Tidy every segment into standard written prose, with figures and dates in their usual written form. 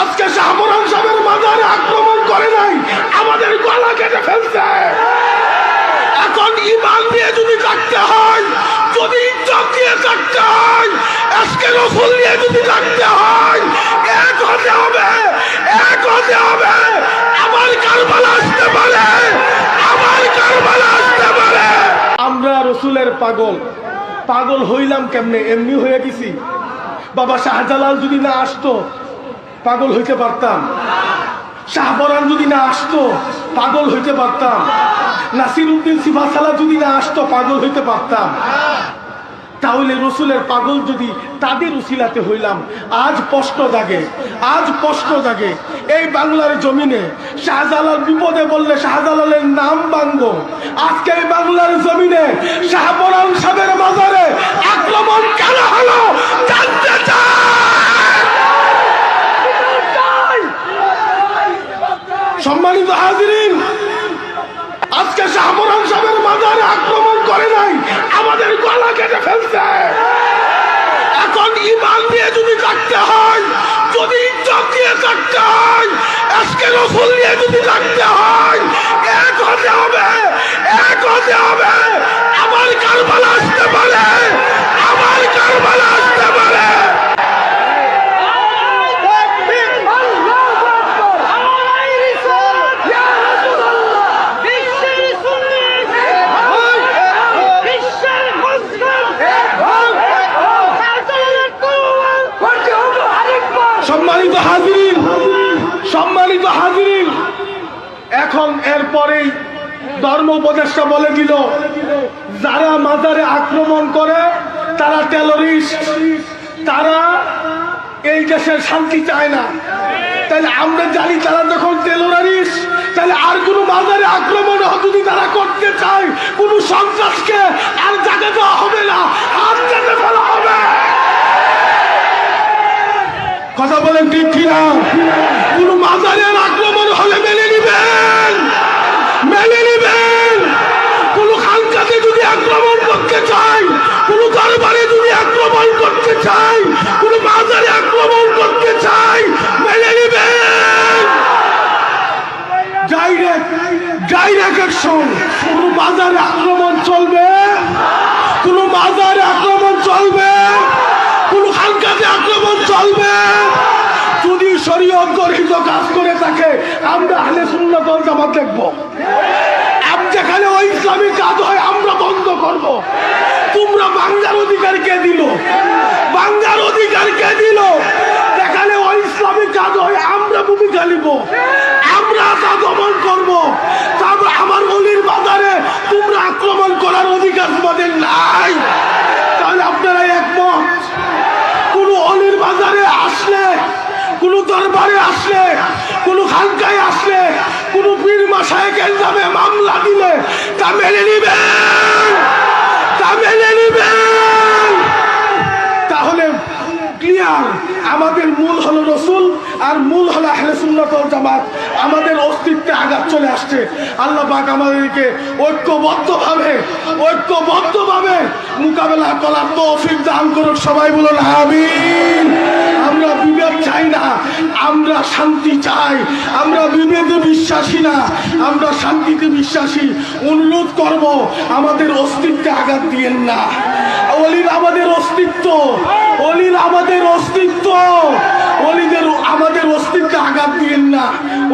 আজকে শাহপুরান সাহেবের মাজারে আক্রমণ করে নাই, আমাদের গলা কেটে ফেলছে। এখন ঈমান নিয়ে যদি থাকতে হয়, যদি ইজ্জত নিয়ে থাকতে হয়, আজকে রসুল নিয়ে যদি থাকতে হয়, এক হতে হবে, এক হতে হবে। আমার কারবালা আসতে পারে, আমার কারবালা আসতে পারে। আমরা রসুলের পাগল, পাগল হইলাম কেমনে? এমনি হয়ে গেছি। বাবা শাহজালাল যদি না আসতো পাগল হইতে পারতাম, শাহপরান যদি না আসতো পাগল হইতে পারতাম, নাসিরউদ্দিন সিফাসালা যদি না আসতো পাগল হইতে পারতাম। তাহলে রসুলের পাগল যদি তাদের উসিলাতে হইলাম। আজ কষ্ট জাগে, আজ কষ্ট জাগে। এই বাংলার জমিনে শাহজালাল বিপদে বললে শাহজালালের নাম ভাঙবো। আজকে এই বাংলার জমিনে শাহপরান সাহেবের মাজারে আক্রমণ কেন হলো জানতে চাই। সম্মানিত হাজিরিন, আজকে শাহপরান সাহেবের মাজারে আক্রমণ করে নাই, আমাদের গলা কেটে ফেলছে। এখন ঈমান নিয়ে যদি থাকতে হয়, যদি ইজ্জত নিয়ে থাকতে হয়, আজকে রসুল নিয়ে যদি থাকতে হয়, এক হতে হবে, এক হতে হবে। আমার কারবালা আসতে পারে, আমার কারবালা আসতে পারে। সম্মানিত হাজিরিন, সম্মানিত হাজিরিন, এখন এরপরেই ধর্ম উপদেষ্টা বলে দিল যারা মাজারে আক্রমণ করে তারা টেররিস্ট, তারা এই দেশের শান্তি চায় না। তাহলে আমরা জানি তারা যখন টেররিস্ট, তাহলে আর কোনো মাজারে আক্রমণ যদি তারা করতে চায়, কোনো সন্ত্রাসকে আর জায়গা দেওয়া হবে না, হাত কেটে ফেলা হবে। কথা বলেন ঠিক কিনা? কোন মাজারের আক্রমণ হলে মেনে নিবেন, মেনে নিবেন। কোন খানকাতে যদি আক্রমণ করতে চাই, কোন দরবারে যদি আক্রমণ করতে চাই, কোন মাজারে আক্রমণ করতে চাই, মেনে নিবেন। Direct direct action. কোন মাজারে আক্রমণ চলবে, কোন মাজারে আক্রমণ চলবে, কোন খানকাতে আক্রমণ চলবে। যদি শরীয়ত গঠিত কাজ করে থাকে আমরা আহলে সুন্নাত ওয়াল জামাত দেখব। যেখানে ওই ইসলামী কাজ হয় আমরা বন্ধ করব। তোমরা বাংলার অধিকার কে দিল? বাংলার অধিকার কে দিল? যেখানে ওই ইসলামী কাজ হয় আমরা ভূমিকা নিব, আমরা তা দমন করব। তারপর আমার অলির বাজারে তোমরা আক্রমণ করার অধিকার তোমাদের নাই। তাহলে আপনারা একমত? কোন অলির বাজারে আসলে, কোন দরবারে আসলে, কোন খানকায় আসলে, কোন পীর মাশায়েখের নামে মামলা দিলে তা মেনে নিবেন, তা মেনে নিবেন। তাহলে ক্লিয়ার, আমাদের মূল হলো রসুল আর মূল হলো আহলে সুন্নাত ওয়াল জামাত। আমাদের অস্তিত্বে আঘাত চলে আসছে। আল্লাহ পাক আমাদেরকে ঐক্যবদ্ধভাবে মোকাবেলা করার তৌফিক দান করুক। সবাই বলুন আমিন। আমরা বিভেদ চাই না, আমরা শান্তি চাই। আমরা বিভেদে বিশ্বাসী না, আমরা শান্তিতে বিশ্বাসী। অনুরোধ করব আমাদের অস্তিত্বে আঘাত দিয়েন না। অলির আমাদের অস্তিত্ব, অলির আমাদের অস্তিত্ব, অলিদের আমাদের অস্তিত্বে আঘাত দিয়েন না।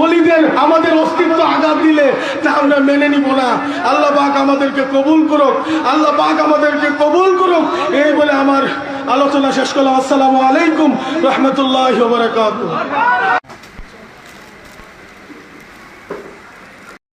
অলিদের আমাদের অস্তিত্ব আঘাত দিলে তা আমরা মেনে নিব না। আল্লাহ পাক আমাদেরকে কবুল করুক, আল্লাহ পাক আমাদেরকে কবুল করুক। এই বলে আমার আলোচনা শেষ করলাম। আসসালামু আলাইকুম রহমতুল্লাহি ওয়া বারাকাতুহু।